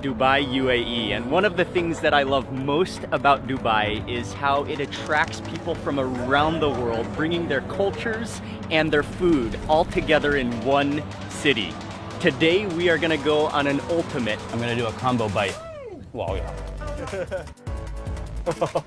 Dubai, UAE, and one of the things that I love most about Dubai is how it attracts people from around the world, bringing their cultures and their food all together in one city. Today we are gonna go on an ultimate, I'm gonna do a combo bite. Wow, yeah.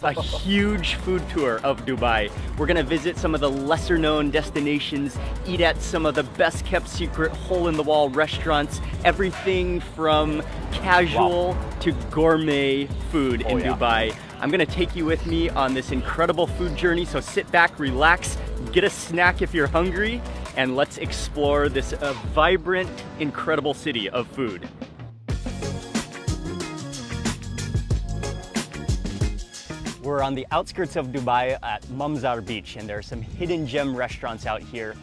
A huge food tour of Dubai. We're gonna visit some of the lesser known destinations, eat at some of the best kept secret hole-in-the-wall restaurants, everything from casual to gourmet food in Dubai. I'm gonna take you with me on this incredible food journey, so sit back, relax, get a snack if you're hungry, and let's explore this vibrant, incredible city of food. We're on the outskirts of Dubai at Mamzar Beach, and there are some hidden gem restaurants out here.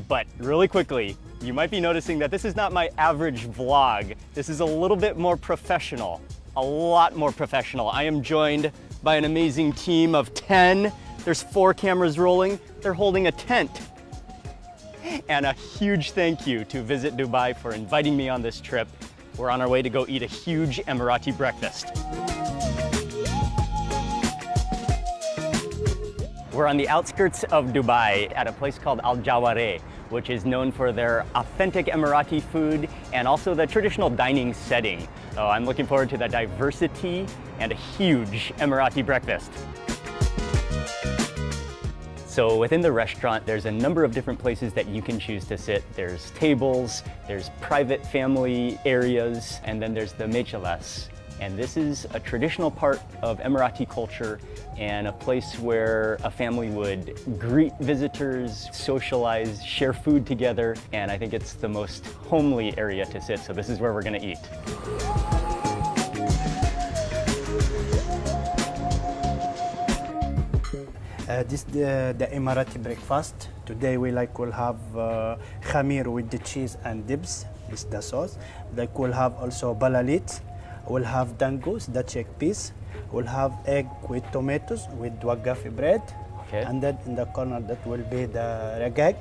But really quickly, you might be noticing that this is not my average vlog. This is a little bit more professional, a lot more professional. I am joined by an amazing team of 10. There's 4 cameras rolling. They're holding a tent. And a huge thank you to Visit Dubai for inviting me on this trip. We're on our way to go eat a huge Emirati breakfast. We're on the outskirts of Dubai at a place called Al Jawari, which is known for their authentic Emirati food and also the traditional dining setting. So I'm looking forward to the diversity and a huge Emirati breakfast. So within the restaurant, there's a number of different places that you can choose to sit. There's tables, there's private family areas, and then there's the mejalas. And this is a traditional part of Emirati culture and a place where a family would greet visitors, socialize, share food together, and I think it's the most homely area to sit, so this is where we're gonna eat. This is the Emirati breakfast. Today we'll have khamir with the cheese and dips. This is the sauce. We'll have also balalit. We'll have dangus, the chickpeas. We'll have egg with tomatoes with wagafi bread. Okay. And then in the corner that will be the ragag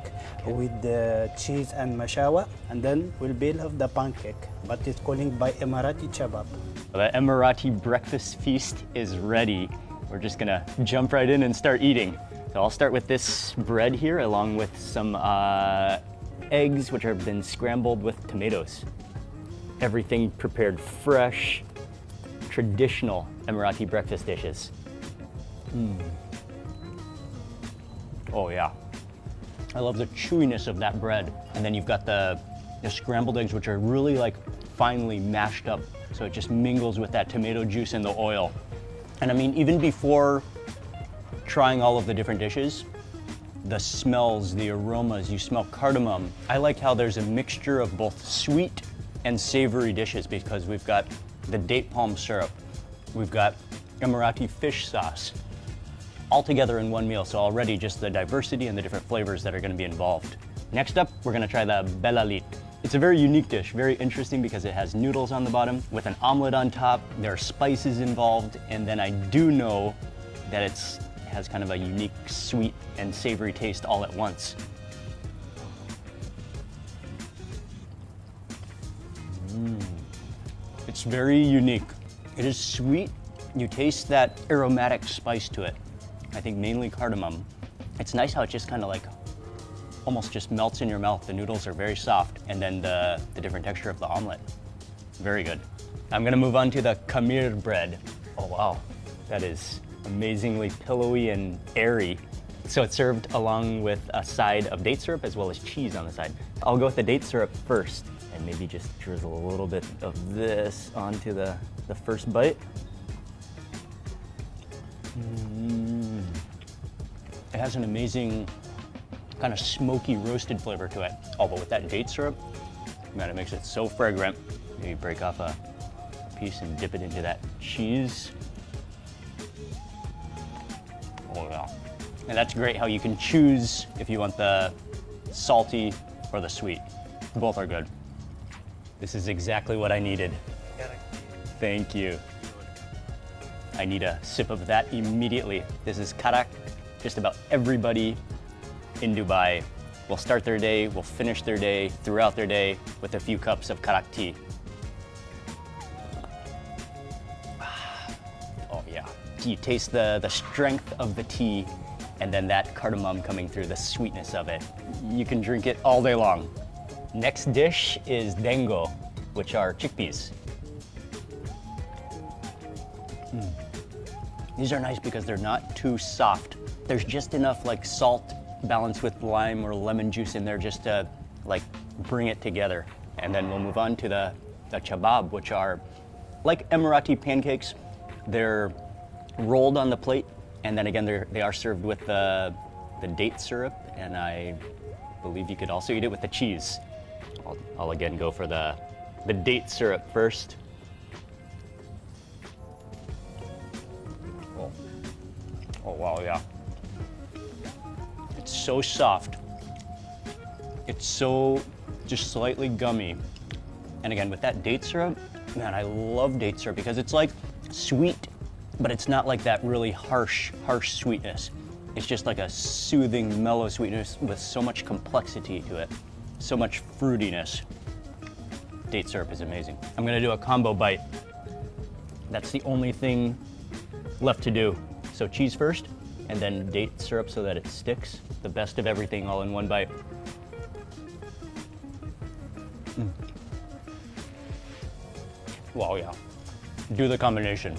with the cheese and mashawa. And then we'll have the pancake, but it's calling by Emirati chabab. The Emirati breakfast feast is ready. We're just gonna jump right in and start eating. So I'll start with this bread here along with some eggs which have been scrambled with tomatoes. Everything prepared fresh, traditional Emirati breakfast dishes. Oh yeah. I love the chewiness of that bread. And then you've got the scrambled eggs, which are really like finely mashed up. So it just mingles with that tomato juice and the oil. And I mean, even before trying all of the different dishes, the smells, the aromas, you smell cardamom. I like how there's a mixture of both sweet and savory dishes because we've got the date palm syrup, we've got Emirati fish sauce, all together in one meal. So already just the diversity and the different flavors that are gonna be involved. Next up, we're gonna try the belalit. It's a very unique dish, very interesting because it has noodles on the bottom with an omelet on top. There are spices involved, and then I do know that it has kind of a unique sweet and savory taste all at once. It's very unique. It is sweet. You taste that aromatic spice to it. I think mainly cardamom. It's nice how it just kind of like almost just melts in your mouth. The noodles are very soft, and then the different texture of the omelet. Very good. I'm gonna move on to the khamir bread. Oh wow, that is amazingly pillowy and airy. So it's served along with a side of date syrup as well as cheese on the side. I'll go with the date syrup first and maybe just drizzle a little bit of this onto the first bite. It has an amazing kind of smoky roasted flavor to it. Oh, but with that date syrup, man, it makes it so fragrant. Maybe break off a piece and dip it into that cheese. Oh yeah. And that's great how you can choose if you want the salty or the sweet. Both are good. This is exactly what I needed. Thank you. I need a sip of that immediately. This is karak. Just about everybody in Dubai will start their day, will finish their day, throughout their day with a few cups of karak tea. You taste the strength of the tea and then that cardamom coming through, the sweetness of it. You can drink it all day long. Next dish is dengo, which are chickpeas. These are nice because they're not too soft. There's just enough like salt balanced with lime or lemon juice in there just to like bring it together. And then we'll move on to the chabab, which are like Emirati pancakes. They're rolled on the plate, and then again they are served with the date syrup, and I believe you could also eat it with the cheese. I'll again go for the date syrup first. Oh wow, yeah. It's so soft. It's so just slightly gummy. And again, with that date syrup, man, I love date syrup because it's like sweet, but it's not like that really harsh sweetness. It's just like a soothing, mellow sweetness with so much complexity to it, so much fruitiness. Date syrup is amazing. I'm gonna do a combo bite. That's the only thing left to do. So cheese first, and then date syrup so that it sticks. The best of everything all in one bite. Wow, yeah. Do the combination.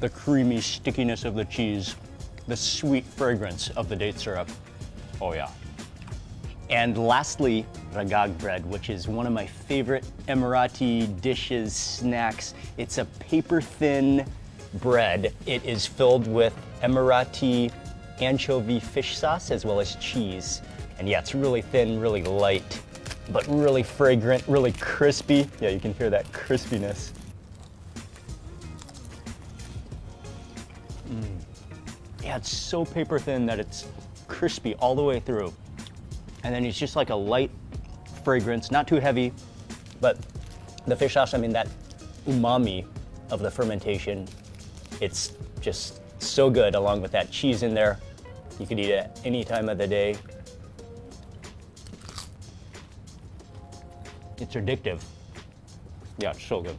The creamy stickiness of the cheese, the sweet fragrance of the date syrup. Oh yeah. And lastly, ragag bread, which is one of my favorite Emirati dishes, snacks. It's a paper-thin bread. It is filled with Emirati anchovy fish sauce as well as cheese. And yeah, it's really thin, really light, but really fragrant, really crispy. Yeah, you can hear that crispiness. Yeah, it's so paper thin that it's crispy all the way through. And then it's just like a light fragrance, not too heavy, but the fish sauce, I mean, that umami of the fermentation, it's just so good along with that cheese in there. You could eat it at any time of the day. It's addictive. Yeah, it's so good.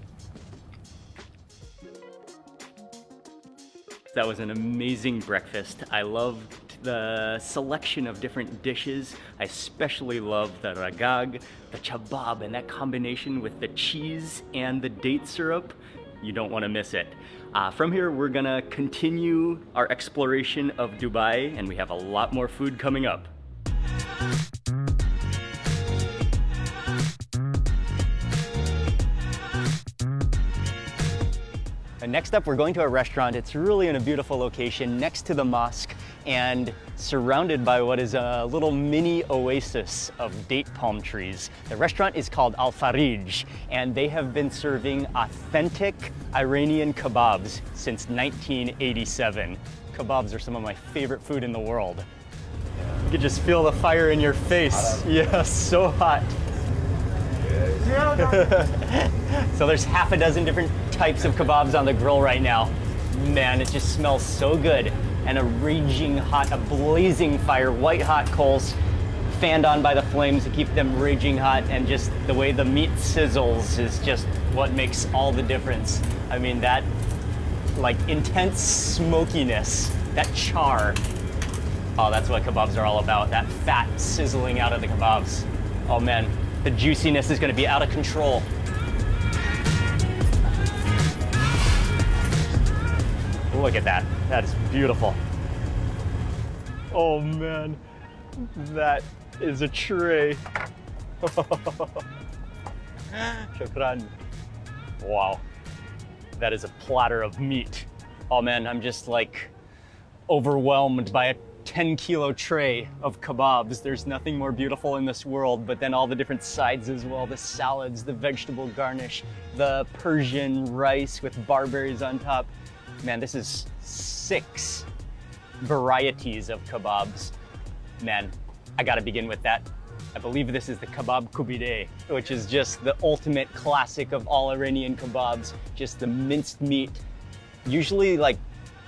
That was an amazing breakfast. I loved the selection of different dishes. I especially love the ragag, the chabab, and that combination with the cheese and the date syrup. You don't want to miss it. From here, we're gonna continue our exploration of Dubai, and we have a lot more food coming up. And next up, we're going to a restaurant. It's really in a beautiful location next to the mosque and surrounded by what is a little mini oasis of date palm trees. The restaurant is called Al Farij, and they have been serving authentic Iranian kebabs since 1987. Kebabs are some of my favorite food in the world. You can just feel the fire in your face. Yeah, so hot. So there's half a dozen different types of kebabs on the grill right now. Man, it just smells so good. And a raging hot, a blazing fire, white hot coals fanned on by the flames to keep them raging hot, and just the way the meat sizzles is just what makes all the difference. I mean, that like intense smokiness, that char. Oh, that's what kebabs are all about, that fat sizzling out of the kebabs. Oh man, the juiciness is gonna be out of control. Look at that, that is beautiful. Oh man, that is a tray. Shukran. Wow, that is a platter of meat. Oh man, I'm just like overwhelmed by a 10-kilo tray of kebabs. There's nothing more beautiful in this world, but then all the different sides as well, the salads, the vegetable garnish, the Persian rice with barberries on top. Man, this is 6 varieties of kebabs. Man, I gotta begin with that. I believe this is the kebab kubide, which is just the ultimate classic of all Iranian kebabs. Just the minced meat, usually like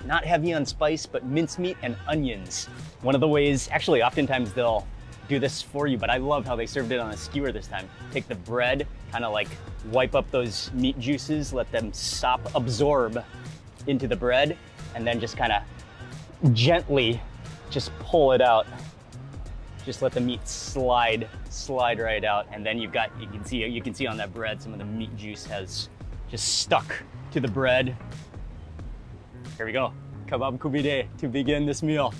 not heavy on spice, but minced meat and onions. One of the ways, actually oftentimes they'll do this for you, but I love how they served it on a skewer this time. Take the bread, kind of like wipe up those meat juices, let them absorb into the bread, and then just kind of gently just pull it out. Just let the meat slide right out, and then you can see on that bread some of the meat juice has just stuck to the bread. Here we go, kebab kubide to begin this meal.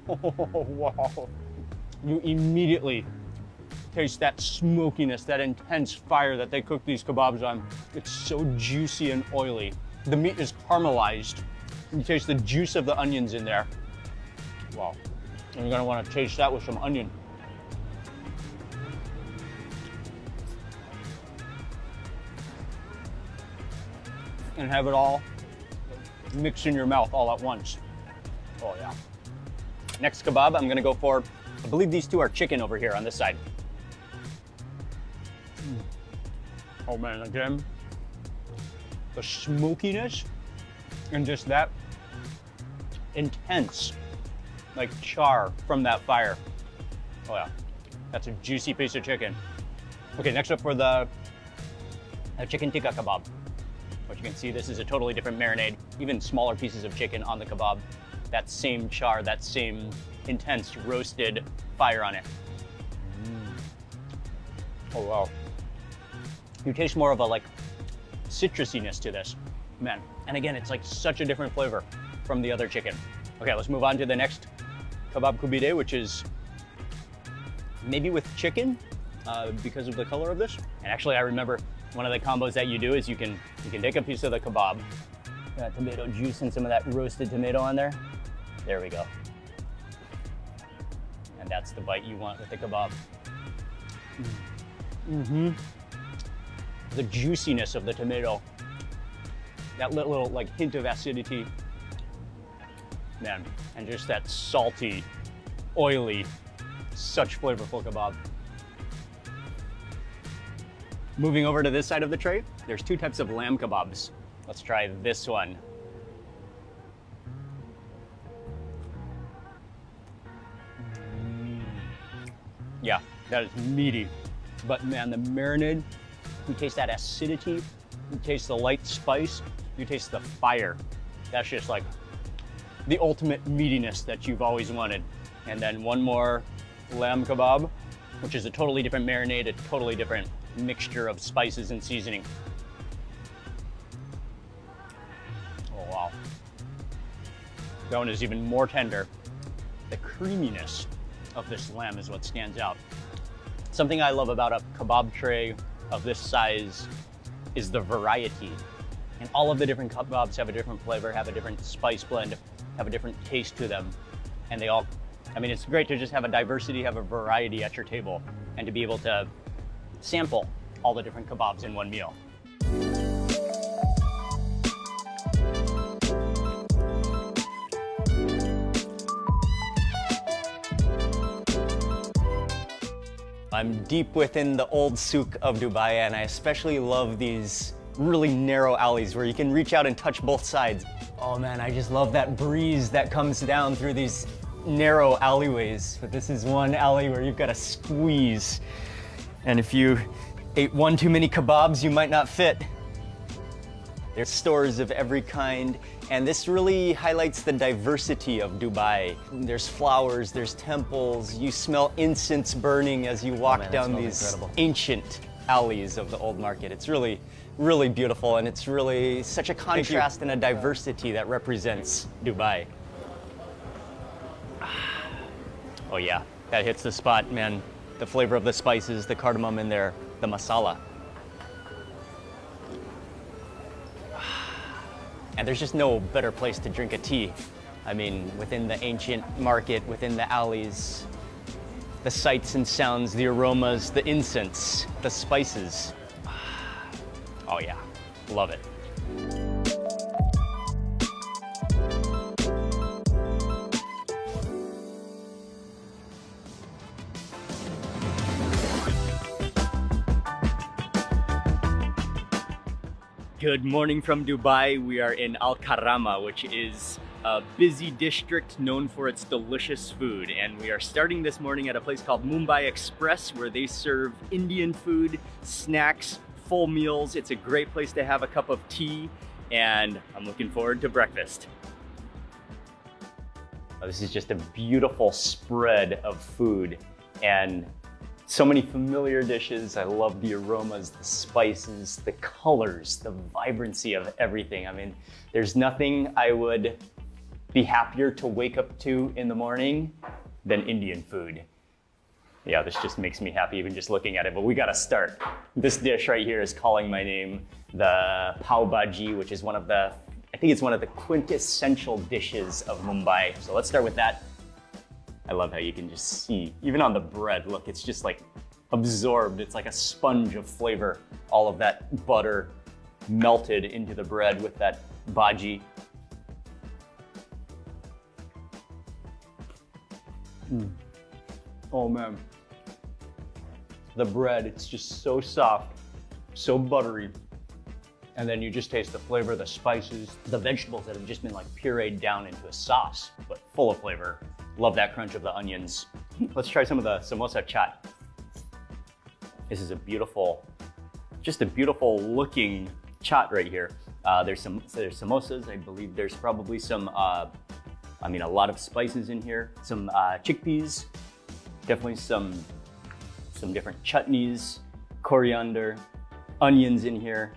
Oh, wow. You immediately taste that smokiness, that intense fire that they cook these kebabs on. It's so juicy and oily. The meat is caramelized. You taste the juice of the onions in there. Wow. And you're gonna wanna taste that with some onion. And have it all mix in your mouth all at once. Oh yeah. Next kebab, I'm gonna go for, I believe these two are chicken over here on this side. Oh man, again, the smokiness and just that intense, like char from that fire. Oh yeah, that's a juicy piece of chicken. Okay, next up for the chicken tikka kebab. What you can see, this is a totally different marinade, even smaller pieces of chicken on the kebab. That same char, that same intense roasted fire on it. Oh wow. You taste more of a like citrusiness to this, man. And again, it's like such a different flavor from the other chicken. Okay, let's move on to the next kebab kubide, which is maybe with chicken because of the color of this. And actually, I remember one of the combos that you do is you can take a piece of the kebab, tomato juice and some of that roasted tomato on there. There we go. And that's the bite you want with the kebab. The juiciness of the tomato, that little like hint of acidity, man, and just that salty, oily, such flavorful kebab. Moving over to this side of the tray, there's two types of lamb kebabs. Let's try this one. Yeah, that is meaty, but man, the marinade, you taste that acidity, you taste the light spice, you taste the fire. That's just like the ultimate meatiness that you've always wanted. And then one more lamb kebab, which is a totally different marinade, a totally different mixture of spices and seasoning. Oh wow. That one is even more tender. The creaminess of this lamb is what stands out. Something I love about a kebab tray of this size is the variety. And all of the different kebabs have a different flavor, have a different spice blend, have a different taste to them. And they all, I mean, it's great to just have a diversity, have a variety at your table, and to be able to sample all the different kebabs in one meal. I'm deep within the old souk of Dubai, and I especially love these really narrow alleys where you can reach out and touch both sides. Oh man, I just love that breeze that comes down through these narrow alleyways. But this is one alley where you've got to squeeze. And if you ate one too many kebabs, you might not fit. There's stores of every kind, and this really highlights the diversity of Dubai. There's flowers, there's temples, you smell incense burning as you walk down these ancient alleys of the old market. It's really, really beautiful, and it's really such a contrast and a diversity that represents Dubai. Oh yeah, that hits the spot, man. The flavor of the spices, the cardamom in there, the masala. And there's just no better place to drink a tea. I mean, within the ancient market, within the alleys, the sights and sounds, the aromas, the incense, the spices. Oh yeah, love it. Good morning from Dubai. We are in Al Karama, which is a busy district known for its delicious food. And we are starting this morning at a place called Mumbai Express, where they serve Indian food, snacks, full meals. It's a great place to have a cup of tea, and I'm looking forward to breakfast. This is just a beautiful spread of food and so many familiar dishes. I love the aromas, the spices, the colors, the vibrancy of everything. I mean, there's nothing I would be happier to wake up to in the morning than Indian food. Yeah, this just makes me happy even just looking at it, but we gotta start. This dish right here is calling my name, the pav bhaji, which is I think it's one of the quintessential dishes of Mumbai. So let's start with that. I love how you can just see, even on the bread, look, it's just like absorbed. It's like a sponge of flavor. All of that butter melted into the bread with that bhaji. Oh man. The bread, it's just so soft, so buttery. And then you just taste the flavor, the spices, the vegetables that have just been like pureed down into a sauce, but full of flavor. Love that crunch of the onions. Let's try some of the samosa chaat. This is just a beautiful looking chaat right here. There's samosas. I believe there's probably some, a lot of spices in here. Some chickpeas, definitely some different chutneys, coriander, onions in here.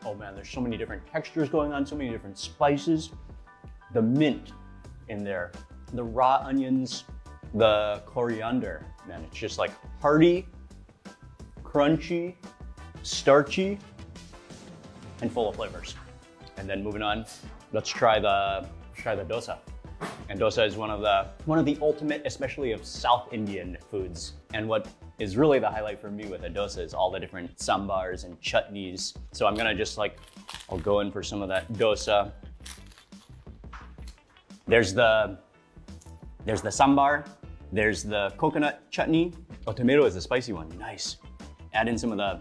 Oh man, there's so many different textures going on, so many different spices. The mint in there, the raw onions, the coriander. Man, it's just like hearty, crunchy, starchy, and full of flavors. And then moving on, let's try the dosa. And dosa is one of the ultimate, especially of South Indian foods. And what is really the highlight for me with a dosa is all the different sambars and chutneys. So I'm gonna I'll go in for some of that dosa. There's the sambar, there's the coconut chutney. Oh, tomato is the spicy one, nice. Add in some of the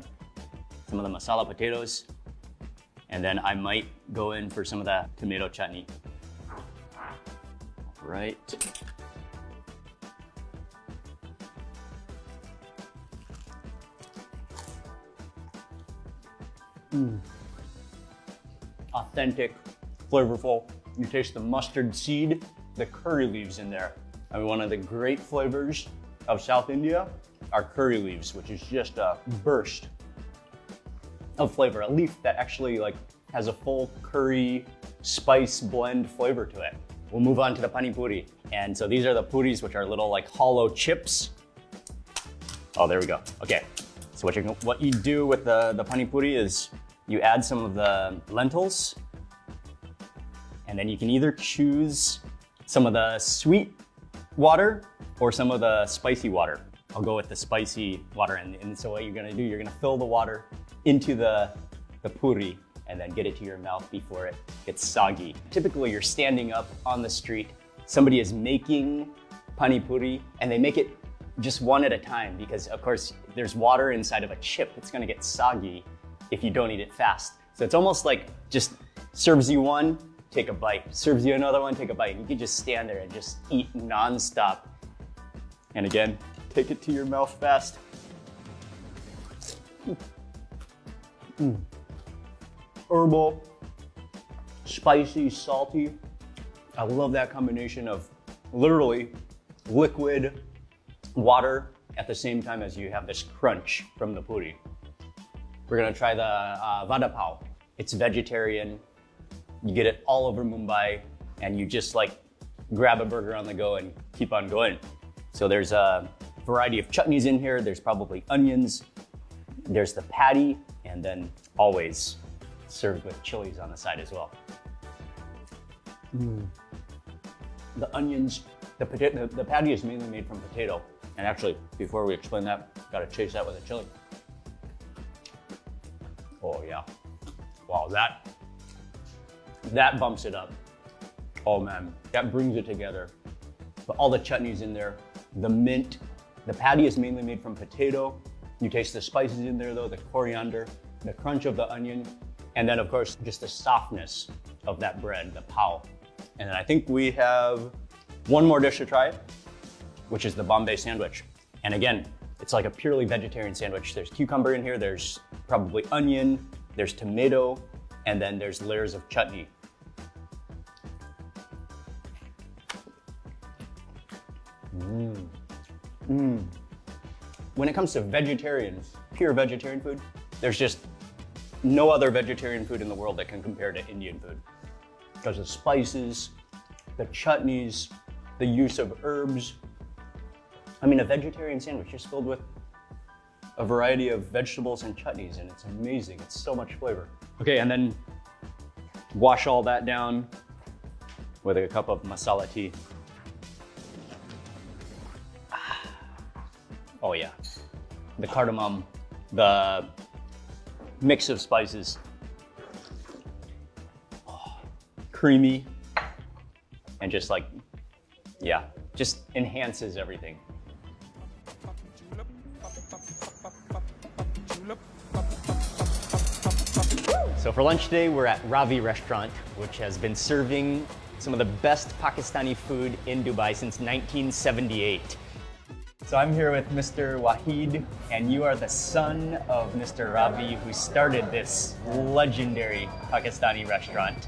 masala potatoes. And then I might go in for some of the tomato chutney. Right. Authentic, flavorful. You taste the mustard seed, the curry leaves in there. I mean, one of the great flavors of South India are curry leaves, which is just a burst of flavor. A leaf that actually has a full curry spice blend flavor to it. We'll move on to the pani puri. And so these are the puris, which are little hollow chips. Oh, there we go. Okay. So what you do with the pani puri is you add some of the lentils, and then you can either choose some of the sweet water or some of the spicy water. I'll go with the spicy water. And so what you're gonna do, you're gonna fill the water into the puri and then get it to your mouth before it gets soggy. Typically, you're standing up on the street, somebody is making pani puri, and they make it just one at a time because, of course, there's water inside of a chip. It's gonna get soggy if you don't eat it fast. So it's almost like just serves you one, take a bite. Serves you another one, take a bite. You can just stand there and just eat nonstop. And again, take it to your mouth fast. Herbal, spicy, salty. I love that combination of literally liquid water at the same time as you have this crunch from the puri. We're gonna try the vada pav. It's vegetarian. You get it all over Mumbai, and you just grab a burger on the go and keep on going. So there's a variety of chutneys in here. There's probably onions. There's the patty, and then always served with chilies on the side as well. The onions, the patty is mainly made from potato. And actually, before we explain that, gotta chase that with a chili. Oh yeah. Wow, that bumps it up. Oh man, that brings it together. But all the chutneys in there, the mint, the patty is mainly made from potato. You taste the spices in there though, the coriander, the crunch of the onion, and then of course, just the softness of that bread, the pav. And then I think we have one more dish to try, which is the Bombay sandwich. And again, It's like a purely vegetarian sandwich. There's cucumber in here, there's probably onion, there's tomato, and then there's layers of chutney. When it comes to vegetarians, pure vegetarian food, there's just no other vegetarian food in the world that can compare to Indian food. Because the spices, the chutneys, the use of herbs. I mean, a vegetarian sandwich is filled with a variety of vegetables and chutneys, and it's amazing. It's so much flavor. Okay, and then wash all that down with a cup of masala tea. Oh yeah, the cardamom, the mix of spices. Oh, creamy, and just like, yeah, just enhances everything. So for lunch today, we're at Ravi Restaurant, which has been serving some of the best Pakistani food in Dubai since 1978. So I'm here with Mr. Wahid, and you are the son of Mr. Ravi, who started this legendary Pakistani restaurant.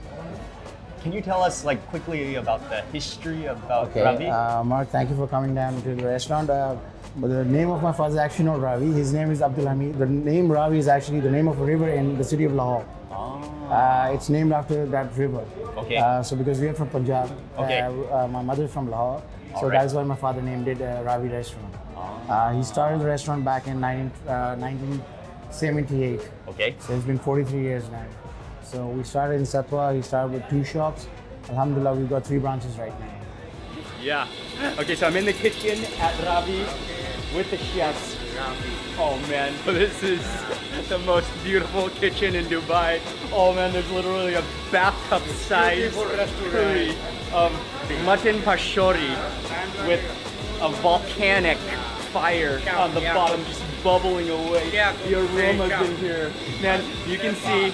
Can you tell us quickly about the history about Ravi? Mark, thank you for coming down to the restaurant. The name of my father is actually not Ravi. His name is Abdul Hamid. The name Ravi is actually the name of a river in the city of Lahore. It's named after that river. Okay. So because we are from Punjab, my mother is from Lahore, so that's why my father named it Ravi Restaurant. He started the restaurant back in 1978. Okay. So it's been 43 years now. So we started in Satwa. We started with 2 shops. Alhamdulillah, we've got 3 branches right now. Yeah. Okay, so I'm in the kitchen at Ravi with the chefs. Oh man, this is the most beautiful kitchen in Dubai. Oh man, there's literally a bathtub-sized curry of mutton pashori with a volcanic fire on the bottom, just bubbling away. The aromas in here, man, you can see,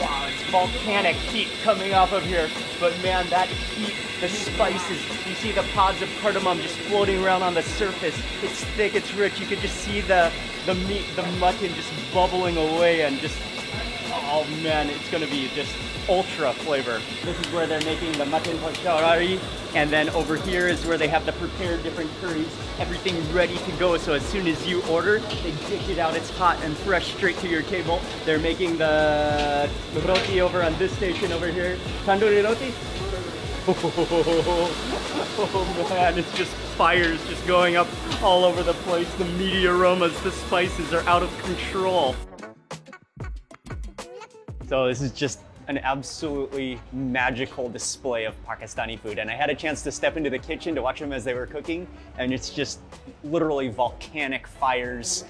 wow, it's volcanic heat coming off of here. But man, that heat, the spices, you see the pods of cardamom just floating around on the surface. It's thick, it's rich. You could just see the meat, the mutton just bubbling away, and just, oh man, it's gonna be just ultra flavor. This is where they're making the mutton pashari, and then over here is where they have the prepared different curries, everything ready to go. So as soon as you order, they dish it out. It's hot and fresh straight to your table. They're making the roti over on this station over here. Tandoori roti? Oh man, it's just fires just going up all over the place. The meaty aromas, the spices are out of control. So this is just an absolutely magical display of Pakistani food. And I had a chance to step into the kitchen to watch them as they were cooking, and it's just literally volcanic fires,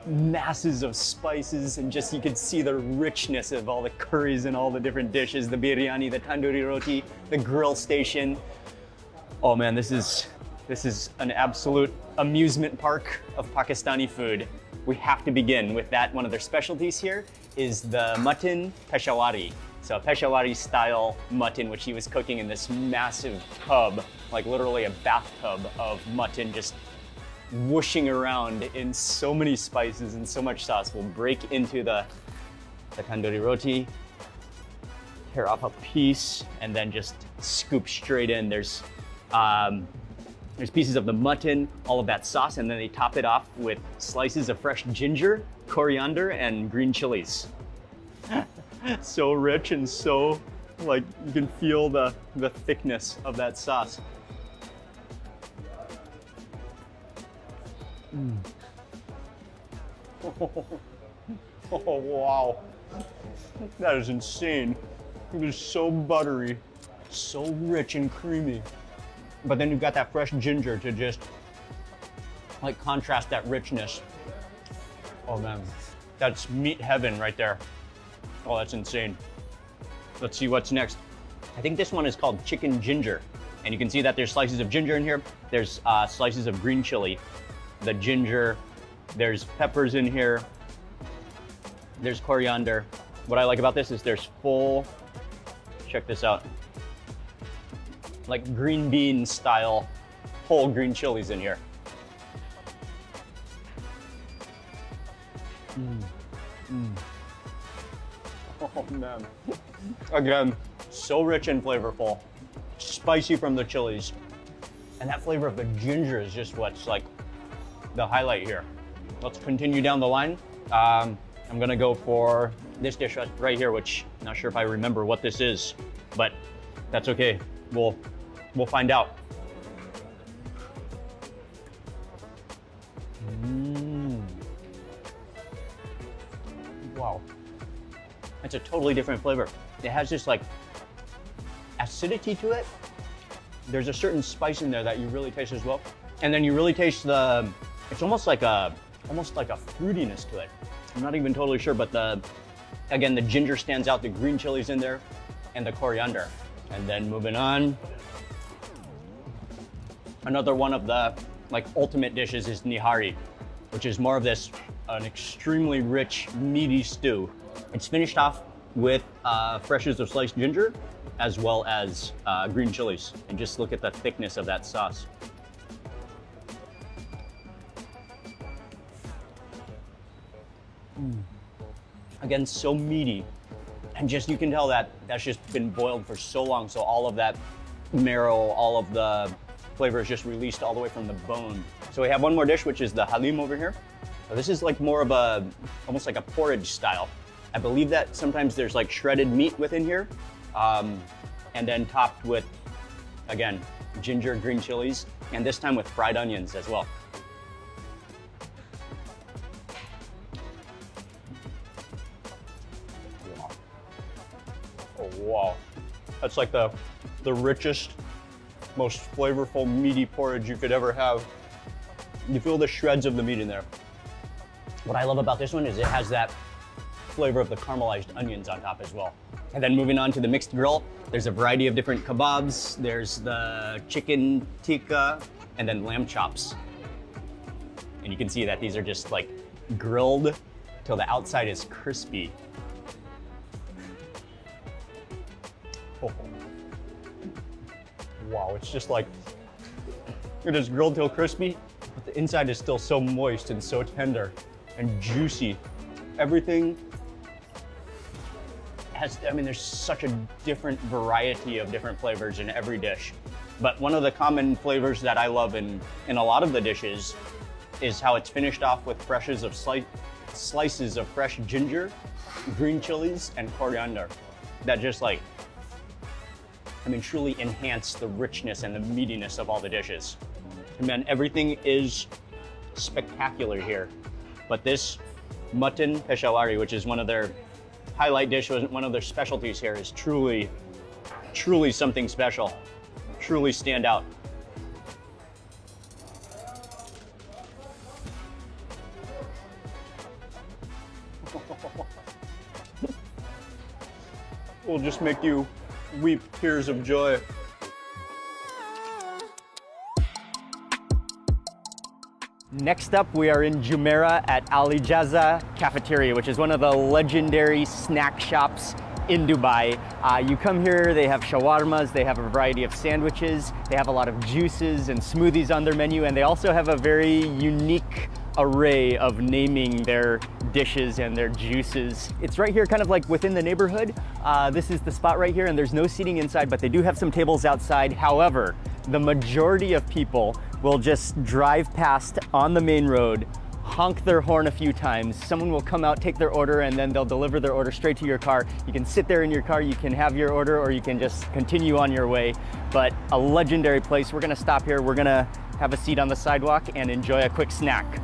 masses of spices, and just you could see the richness of all the curries and all the different dishes, the biryani, the tandoori roti, the grill station. Oh man, this is an absolute amusement park of Pakistani food. We have to begin with that. One of their specialties here is the mutton peshawari. So a Peshawari style mutton, which he was cooking in this massive tub, like literally a bathtub of mutton, just whooshing around in so many spices and so much sauce. We'll break into the tandoori roti, tear off a piece, and then just scoop straight in. There's pieces of the mutton, all of that sauce, and then they top it off with slices of fresh ginger, coriander, and green chilies. So rich and so, like, you can feel the thickness of that sauce. Oh, wow. That is insane. It is so buttery, so rich and creamy. But then you've got that fresh ginger to just, like, contrast that richness. Oh man, that's meat heaven right there. Oh, that's insane. Let's see what's next. I think this one is called chicken ginger. And you can see that there's slices of ginger in here. There's slices of green chili, the ginger. There's peppers in here. There's coriander. What I like about this is there's full, check this out, like green bean style whole green chilies in here. Oh man. Again, so rich and flavorful, spicy from the chilies. And that flavor of the ginger is just what's like the highlight here. Let's continue down the line. I'm gonna go for this dish right here, which I'm not sure if I remember what this is, but that's okay. We'll find out. Wow. It's a totally different flavor. It has this like acidity to it. There's a certain spice in there that you really taste as well. And then you really taste it's almost like a fruitiness to it. I'm not even totally sure, but again, the ginger stands out, the green chilies in there, and the coriander. And then moving on, another one of the like ultimate dishes is nihari, which is more of an extremely rich, meaty stew. It's finished off with freshes of sliced ginger, as well as green chilies. And just look at the thickness of that sauce. Again, so meaty. And just, you can tell that that's just been boiled for so long, so all of that marrow, all of the flavor is just released all the way from the bone. So we have one more dish, which is the halim over here. So this is like more of almost like a porridge style. I believe that sometimes there's like shredded meat within here, and then topped with, again, ginger, green chilies, and this time with fried onions as well. Wow. Oh, wow. That's like the richest, most flavorful, meaty porridge you could ever have. You feel the shreds of the meat in there. What I love about this one is it has that flavor of the caramelized onions on top as well. And then moving on to the mixed grill, there's a variety of different kebabs. There's the chicken tikka and then lamb chops. And you can see that these are just like grilled till the outside is crispy. Oh. Wow, it's just like, it is grilled till crispy, but the inside is still so moist and so tender and juicy. Everything there's such a different variety of different flavors in every dish. But one of the common flavors that I love in a lot of the dishes is how it's finished off with slices of fresh ginger, green chilies, and coriander. That just like, truly enhance the richness and the meatiness of all the dishes. And man, everything is spectacular here. But this mutton peshawari, which is one of their highlight dish, one of their specialties here, is truly, truly something special. Truly stand out. Will just make you weep tears of joy. Next up, we are in Jumeirah at Yahsgzhsgvshszvzbzvavavs cafeteria, which is one of the legendary snack shops in Dubai. You come here, they have shawarmas, they have a variety of sandwiches, they have a lot of juices and smoothies on their menu, and they also have a very unique array of naming their dishes and their juices. It's right here kind of like within the neighborhood. This is the spot right here, and there's no seating inside, but they do have some tables outside. However, the majority of people will just drive past on the main road, honk their horn a few times. Someone will come out, take their order, and then they'll deliver their order straight to your car. You can sit there in your car, you can have your order, or you can just continue on your way. But a legendary place. We're gonna stop here. We're gonna have a seat on the sidewalk and enjoy a quick snack.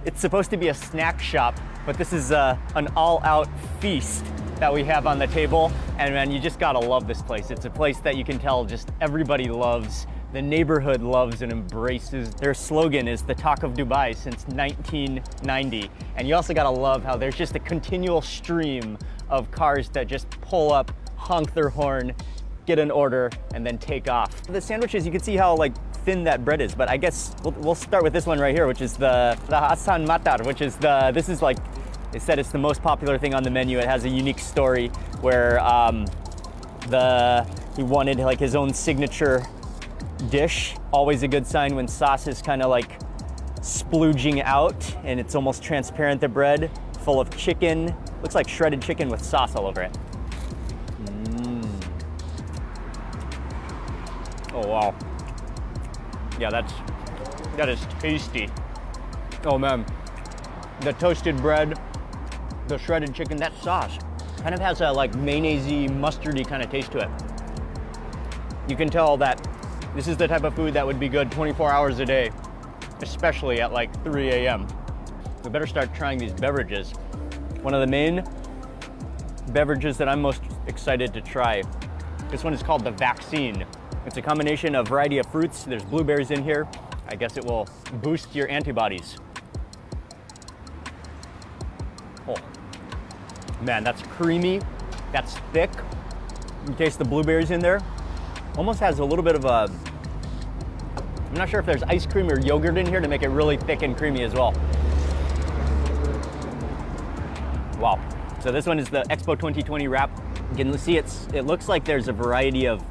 It's supposed to be a snack shop, but this is an all-out feast that we have on the table. And man, you just gotta love this place. It's a place that you can tell just everybody loves. The neighborhood loves and embraces. Their slogan is the talk of Dubai since 1990. And you also gotta love how there's just a continual stream of cars that just pull up, honk their horn, get an order, and then take off. The sandwiches, you can see how like thin that bread is, but I guess we'll start with this one right here, which is the Hassan Matar, which is this is like, they said it's the most popular thing on the menu. It has a unique story where he wanted like his own signature dish. Always a good sign when sauce is kind of like splooging out, and it's almost transparent, the bread, full of chicken. Looks like shredded chicken with sauce all over it. Oh wow. Yeah, that is tasty. Oh man, the toasted bread, the shredded chicken, that sauce kind of has a like mayonnaise-y, mustardy kind of taste to it. You can tell that this is the type of food that would be good 24 hours a day, especially at like 3 a.m. We better start trying these beverages. One of the main beverages that I'm most excited to try, this one is called the Vaccine. It's a combination of variety of fruits. There's blueberries in here. I guess it will boost your antibodies. Oh, man, that's creamy. That's thick. You taste the blueberries in there. Almost has a little bit of a, I'm not sure if there's ice cream or yogurt in here to make it really thick and creamy as well. Wow. So this one is the Expo 2020 wrap. You can see it looks like there's a variety of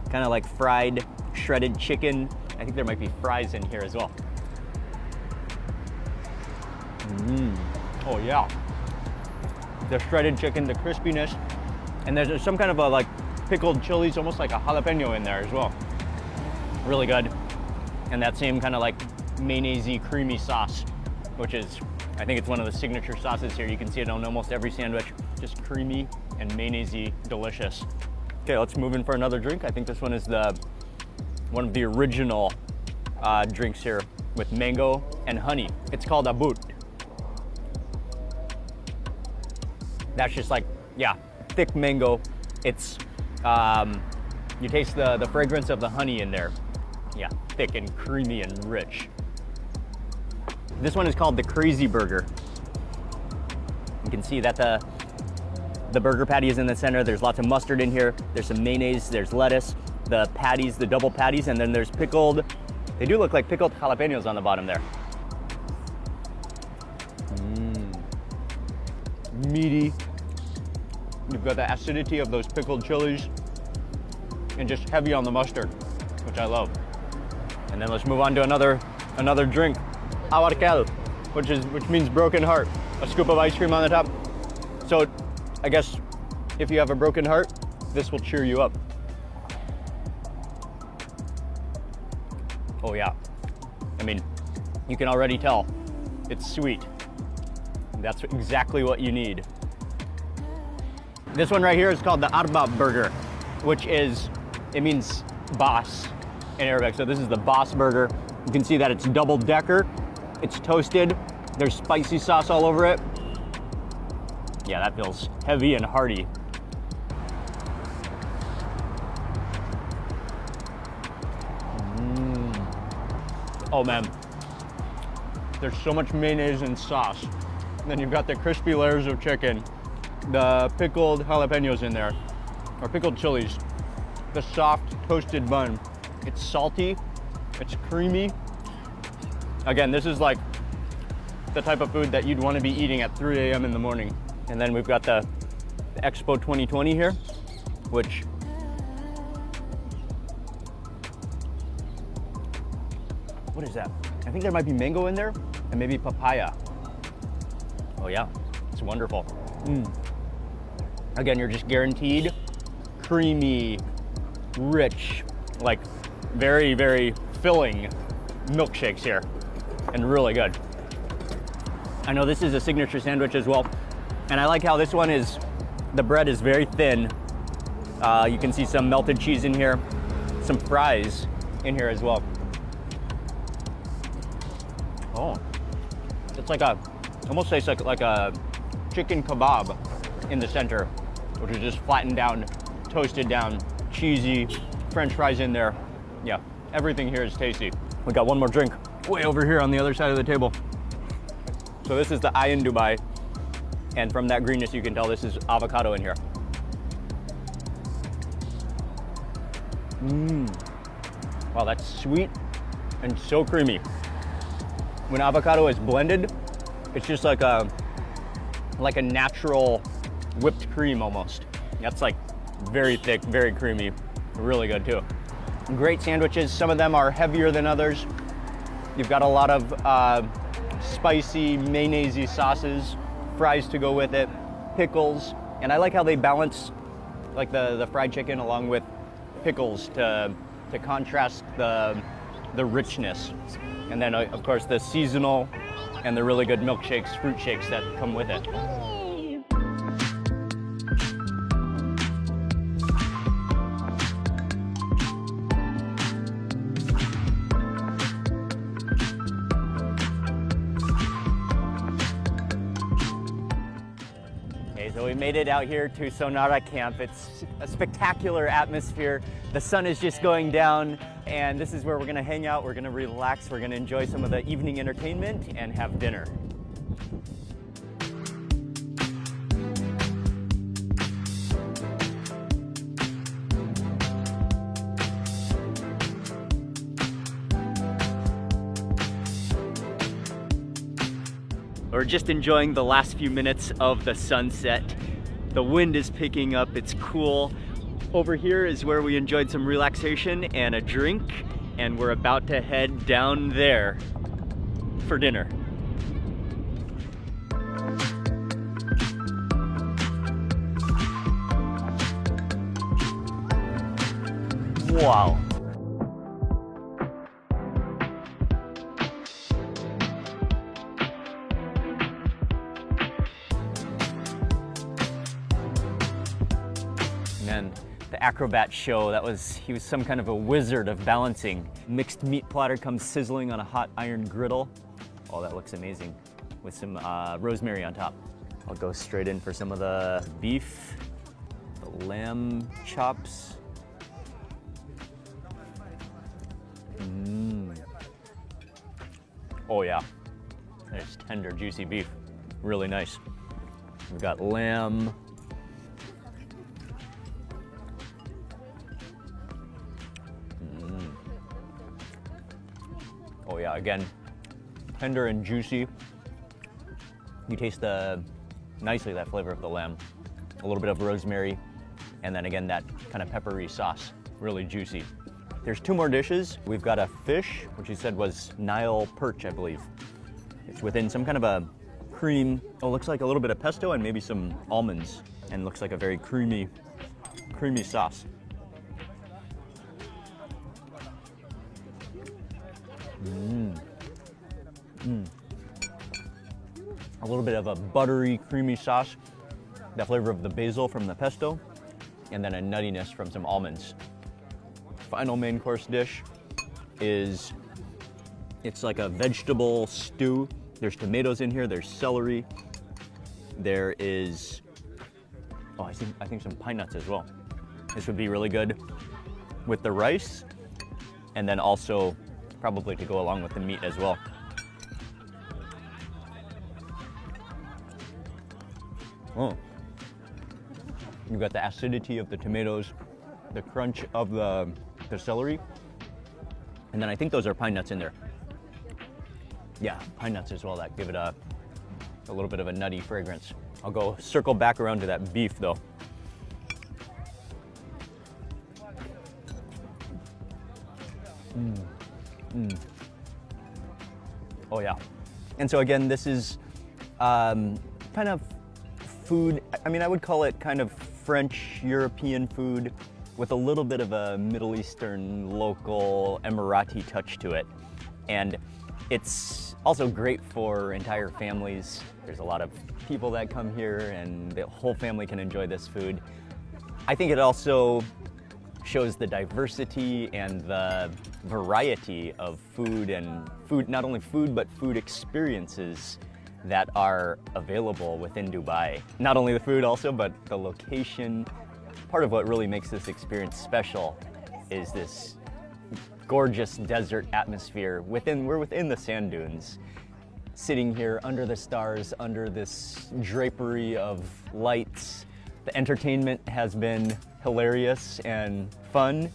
kind of like fried, shredded chicken. I think there might be fries in here as well. Oh yeah. The shredded chicken, the crispiness, and there's some kind of a like pickled chilies, almost like a jalapeno in there as well. Really good. And that same kind of like mayonnaise-y creamy sauce, which is, I think it's one of the signature sauces here. You can see it on almost every sandwich. Just creamy and mayonnaise-y, delicious. Okay, let's move in for another drink. I think this one is one of the original drinks here with mango and honey. It's called abut. That's just like, yeah, thick mango. It's, you taste the fragrance of the honey in there. Yeah, thick and creamy and rich. This one is called the Crazy Burger. You can see that the burger patty is in the center. There's lots of mustard in here. There's some mayonnaise, there's lettuce, the patties, the double patties, and then there's pickled, they do look like pickled jalapenos on the bottom there. Meaty. You've got the acidity of those pickled chilies and just heavy on the mustard, which I love. And then let's move on to another drink, awarkel, which means broken heart. A scoop of ice cream on the top. So I guess if you have a broken heart, this will cheer you up. Oh yeah. I mean, you can already tell it's sweet. That's exactly what you need. This one right here is called the Arbab burger, which is, it means boss in Arabic. So this is the boss burger. You can see that it's double decker. It's toasted. There's spicy sauce all over it. Yeah, that feels heavy and hearty. Oh man, there's so much mayonnaise and sauce. And then you've got the crispy layers of chicken, the pickled jalapenos in there, or pickled chilies, the soft toasted bun. It's salty, it's creamy. Again, this is like the type of food that you'd want to be eating at 3 a.m. in the morning. And then we've got the Expo 2020 here, which what is that? I think there might be mango in there and maybe papaya. Oh yeah, it's wonderful. Again, you're just guaranteed creamy, rich, like very, very filling milkshakes here, and really good. I know this is a signature sandwich as well, and I like how this one is, the bread is very thin. You can see some melted cheese in here, some fries in here as well. Oh, it's like a, almost tastes like a chicken kebab in the center, which is just flattened down, toasted down, cheesy, French fries in there. Yeah, everything here is tasty. We got one more drink way over here on the other side of the table. So this is the Ayin Dubai, and from that greenness you can tell this is avocado in here. Wow, that's sweet and so creamy. When avocado is blended, it's just like a natural whipped cream almost. That's like very thick, very creamy, really good too. Great sandwiches. Some of them are heavier than others. You've got a lot of spicy, mayonnaise-y sauces, fries to go with it, pickles, and I like how they balance like the fried chicken along with pickles to contrast the richness. And then of course the seasonal and the really good milkshakes, fruit shakes that come with it. So we made it out here to Sonara Camp. It's a spectacular atmosphere. The sun is just going down, and this is where we're gonna hang out, we're gonna relax, we're gonna enjoy some of the evening entertainment and have dinner. We're just enjoying the last few minutes of the sunset. The wind is picking up, it's cool. Over here is where we enjoyed some relaxation and a drink, and we're about to head down there for dinner. Wow. And the acrobat show, he was some kind of a wizard of balancing. Mixed meat platter comes sizzling on a hot iron griddle. Oh, that looks amazing, with some rosemary on top. I'll go straight in for some of the beef, the lamb chops. Oh yeah, there's tender, juicy beef, really nice. We've got lamb. Oh yeah, again, tender and juicy. You taste nicely that flavor of the lamb. A little bit of rosemary, and then again, that kind of peppery sauce, really juicy. There's two more dishes. We've got a fish, which you said was Nile perch, I believe. It's within some kind of a cream. Oh, looks like a little bit of pesto and maybe some almonds, and looks like a very creamy sauce. A little bit of a buttery, creamy sauce, the flavor of the basil from the pesto, and then a nuttiness from some almonds. Final main course dish it's like a vegetable stew. There's tomatoes in here, there's celery, there is, oh, I think some pine nuts as well. This would be really good with the rice, and then also probably to go along with the meat as well. Oh, you've got the acidity of the tomatoes, the crunch of the celery, and then I think those are pine nuts in there. Yeah, pine nuts as well, that give it a little bit of a nutty fragrance. I'll go circle back around to that beef though. Oh yeah. And so again, this is kind of food, I mean, I would call it kind of French European food with a little bit of a Middle Eastern, local Emirati touch to it. And it's also great for entire families. There's a lot of people that come here and the whole family can enjoy this food. I think it also shows the diversity and the variety of food, and not only food, but food experiences that are available within Dubai. Not only the food also, but the location. Part of what really makes this experience special is this gorgeous desert atmosphere. We're within the sand dunes, sitting here under the stars, under this drapery of lights. The entertainment has been hilarious and fun,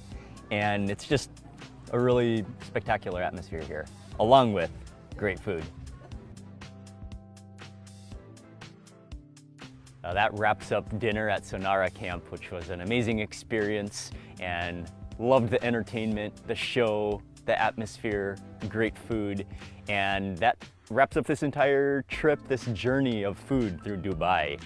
and it's just a really spectacular atmosphere here, along with great food. That wraps up dinner at Sonara Camp, which was an amazing experience, and loved the entertainment, the show, the atmosphere, great food, and that wraps up this entire trip, this journey of food through Dubai.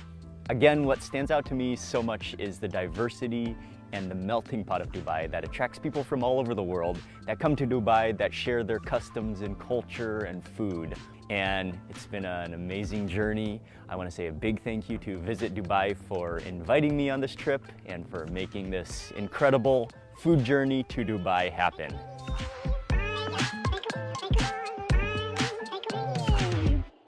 Again, what stands out to me so much is the diversity and the melting pot of Dubai that attracts people from all over the world that come to Dubai, that share their customs and culture and food. And it's been an amazing journey. I want to say a big thank you to Visit Dubai for inviting me on this trip and for making this incredible food journey to Dubai happen.